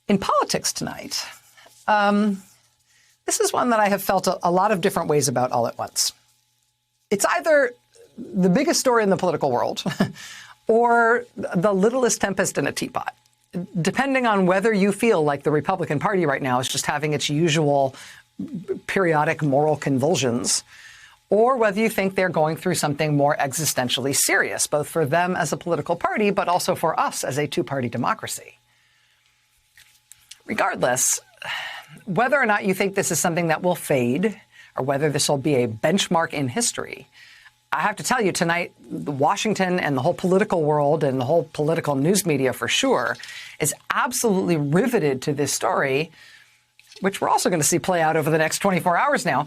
In politics tonight, this is one that I have felt a lot of different ways about all at once. It's either the biggest story in the political world or the littlest tempest in a teapot, depending on whether you feel like the Republican Party right now is just having its usual periodic moral convulsions, or whether you think they're going through something more existentially serious, both for them as a political party, but also for us as a two-party democracy. Regardless, whether or not you think this is something that will fade, or whether this will be a benchmark in history, I have to tell you tonight, Washington and the whole political world and the whole political news media for sure is absolutely riveted to this story, which we're also going to see play out over the next 24 hours now,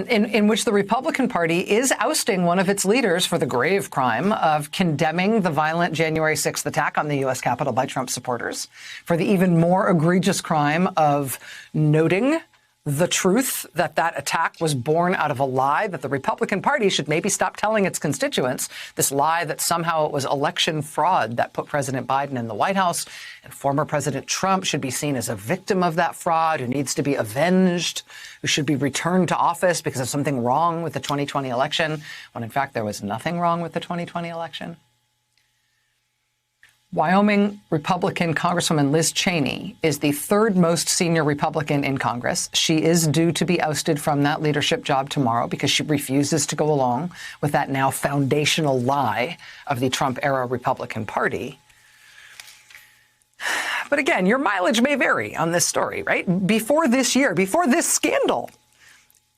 in which the Republican Party is ousting one of its leaders for the grave crime of condemning the violent January 6th attack on the U.S. Capitol by Trump supporters, for the even more egregious crime of noting the truth that that attack was born out of a lie that the Republican Party should maybe stop telling its constituents, this lie that somehow it was election fraud that put President Biden in the White House, and former President Trump should be seen as a victim of that fraud who needs to be avenged, who should be returned to office because of something wrong with the 2020 election, when in fact there was nothing wrong with the 2020 election. Wyoming Republican Congresswoman Liz Cheney is the third most senior Republican in Congress. She is due to be ousted from that leadership job tomorrow because she refuses to go along with that now foundational lie of the Trump-era Republican Party. But again, your mileage may vary on this story, right? Before this year, before this scandal,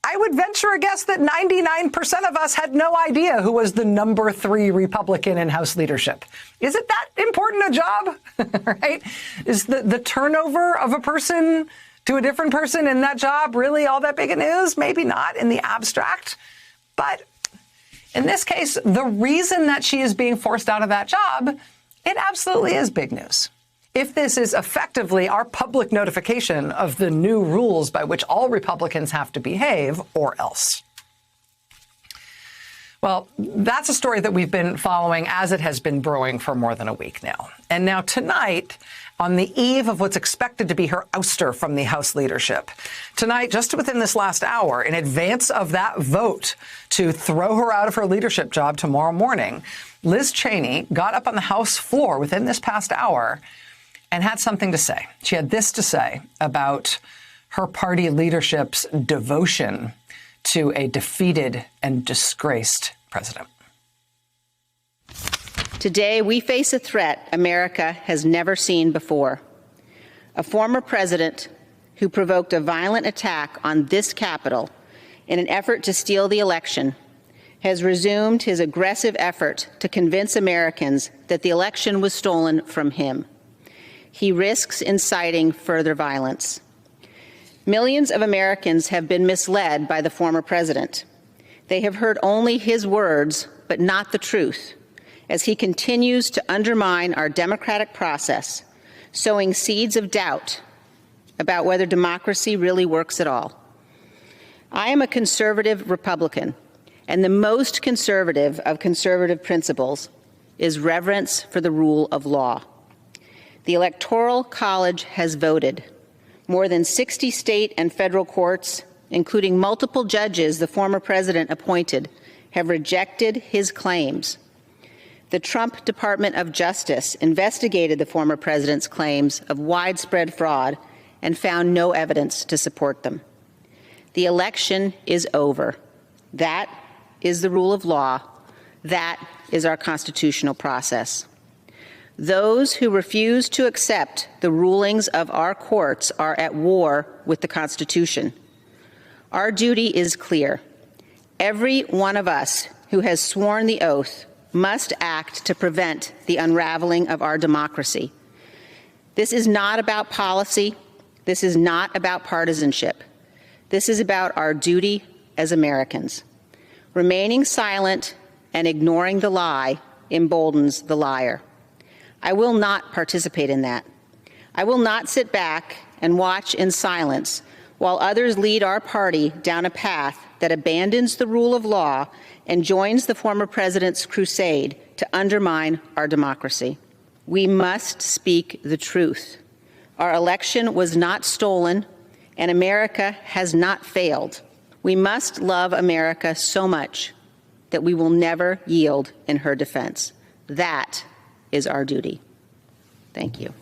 I would venture a guess that 99% of us had no idea who was the number 3 Republican in House leadership. Is it that important a job, right? Is the turnover of a person to a different person in that job really all that big a news? Maybe not in the abstract. But in this case, the reason that she is being forced out of that job, it absolutely is big news. If this is effectively our public notification of the new rules by which all Republicans have to behave, or else. Well, that's a story that we've been following as it has been brewing for more than a week now. And now tonight, on the eve of what's expected to be her ouster from the House leadership, tonight, just within this last hour, in advance of that vote to throw her out of her leadership job tomorrow morning, Liz Cheney got up on the House floor within this past hour and had something to say. She had this to say about her party leadership's devotion to a defeated and disgraced president. Today, we face a threat America has never seen before. A former president who provoked a violent attack on this Capitol in an effort to steal the election has resumed his aggressive effort to convince Americans that the election was stolen from him. He risks inciting further violence. Millions of Americans have been misled by the former president. They have heard only his words, but not the truth, as he continues to undermine our democratic process, sowing seeds of doubt about whether democracy really works at all. I am a conservative Republican, and the most conservative of conservative principles is reverence for the rule of law. The Electoral College has voted. More than 60 state and federal courts, including multiple judges the former president appointed, have rejected his claims. The Trump Department of Justice investigated the former president's claims of widespread fraud and found no evidence to support them. The election is over. That is the rule of law. That is our constitutional process. Those who refuse to accept the rulings of our courts are at war with the Constitution. Our duty is clear. Every one of us who has sworn the oath must act to prevent the unraveling of our democracy. This is not about policy. This is not about partisanship. This is about our duty as Americans. Remaining silent and ignoring the lie emboldens the liar. I will not participate in that. I will not sit back and watch in silence while others lead our party down a path that abandons the rule of law and joins the former president's crusade to undermine our democracy. We must speak the truth. Our election was not stolen, and America has not failed. We must love America so much that we will never yield in her defense. That is our duty. Thank you.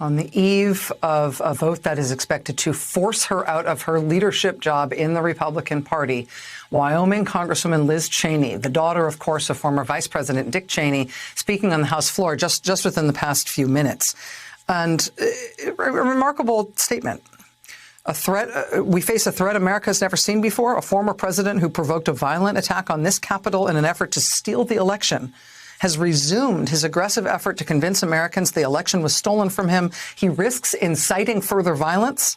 On the eve of a vote that is expected to force her out of her leadership job in the Republican Party, Wyoming Congresswoman Liz Cheney, the daughter, of course, of former Vice President Dick Cheney, speaking on the House floor just within the past few minutes. And a remarkable statement. A threat, we face a threat America has never seen before, a former president who provoked a violent attack on this Capitol in an effort to steal the election has resumed his aggressive effort to convince Americans the election was stolen from him. He risks inciting further violence,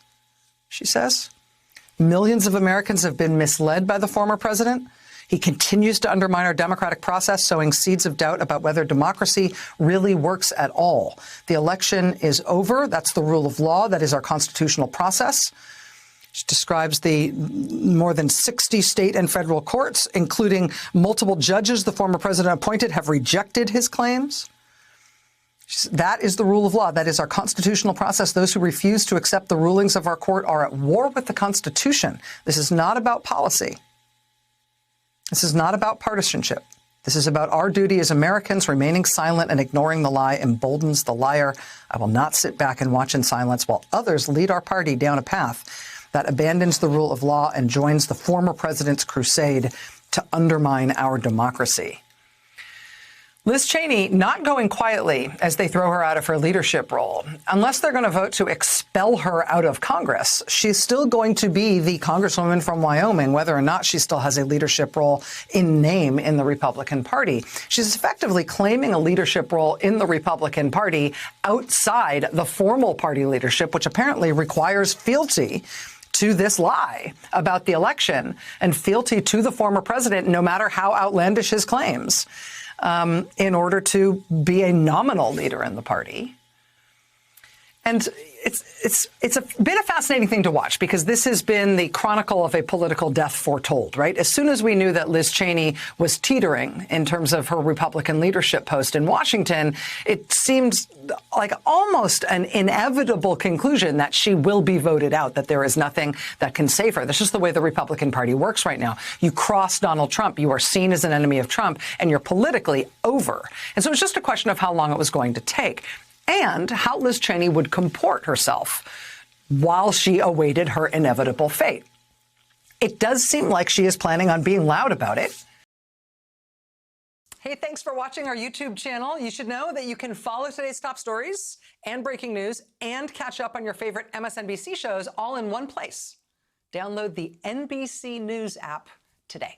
she says. Millions of Americans have been misled by the former president. He continues to undermine our democratic process, sowing seeds of doubt about whether democracy really works at all. The election is over. That's the rule of law. That is our constitutional process. She describes the more than 60 state and federal courts, including multiple judges the former president appointed, have rejected his claims. That is the rule of law. That is our constitutional process. Those who refuse to accept the rulings of our court are at war with the Constitution. This is not about policy. This is not about partisanship. This is about our duty as Americans. Remaining silent and ignoring the lie emboldens the liar. I will not sit back and watch in silence while others lead our party down a path that abandons the rule of law and joins the former president's crusade to undermine our democracy. Liz Cheney not going quietly as they throw her out of her leadership role. Unless they're going to vote to expel her out of Congress, she's still going to be the congresswoman from Wyoming, whether or not she still has a leadership role in name in the Republican Party. She's effectively claiming a leadership role in the Republican Party outside the formal party leadership, which apparently requires fealty to this lie about the election and fealty to the former president, no matter how outlandish his claims, in order to be a nominal leader in the party. And it's a bit of a fascinating thing to watch, because this has been the chronicle of a political death foretold, right? As soon as we knew that Liz Cheney was teetering in terms of her Republican leadership post in Washington, it seemed like almost an inevitable conclusion that she will be voted out, that there is nothing that can save her. This is the way the Republican Party works right now. You cross Donald Trump, you are seen as an enemy of Trump, and you're politically over. And so it was just a question of how long it was going to take, and how Liz Cheney would comport herself while she awaited her inevitable fate. It does seem like she is planning on being loud about it. Hey, thanks for watching our YouTube channel. You should know that you can follow today's top stories and breaking news and catch up on your favorite MSNBC shows all in one place. Download the NBC News app today.